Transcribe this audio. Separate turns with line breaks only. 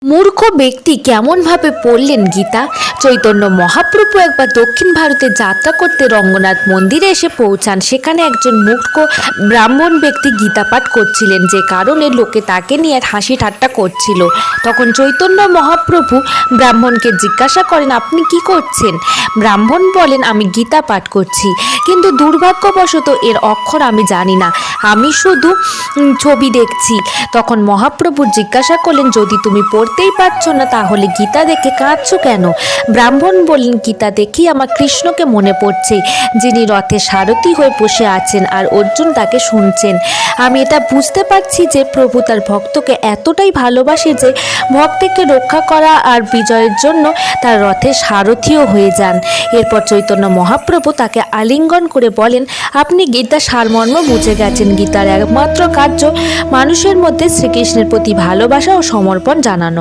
মূর্খ ব্যক্তি কেমনভাবে পড়লেন গীতা। চৈতন্য মহাপ্রভু একবার দক্ষিণ ভারতে যাত্রা করতে রঙ্গনাথ মন্দিরে এসে পৌঁছান। সেখানে একজন মূর্খ ব্রাহ্মণ ব্যক্তি গীতা পাঠ করছিলেন, যে কারণে লোকে তাকে নিয়ে হাসি ঠাট্টা করছিল। তখন চৈতন্য মহাপ্রভু ব্রাহ্মণকে জিজ্ঞাসা করেন, আপনি কি করছেন? ব্রাহ্মণ বলেন, আমি গীতা পাঠ করছি, কিন্তু দুর্ভাগ্যবশত এর অক্ষর আমি জানি না, আমি শুধু ছবি দেখছি। তখন মহাপ্রভু জিজ্ঞাসা করলেন, যদি তুমি পড়তেই পারছো না তাহলে গীতা দেখে কাঁদছো কেন? ব্রাহ্মণ বললেন, গীতা দেখি আমার কৃষ্ণকে মনে পড়ছে, যিনি রথে সারথি হয়ে বসে আছেন আর অর্জুন তাকে শুনছেন। আমি এটা বুঝতে পারছি যে প্রভু তার ভক্তকে এতটাই ভালোবাসে যে ভক্তকে রক্ষা করা আর বিজয়ের জন্য তার রথে সারথিও হয়ে যান। এরপর চৈতন্য মহাপ্রভু তাকে আলিঙ্গন করে বলেন, আপনি গীতার সারমর্ম বুঝে গেছেন। গীতার একমাত্র কার্য মানুষের মধ্যে শ্রীকৃষ্ণের প্রতি ভালোবাসা ও সমর্পণ জানানো।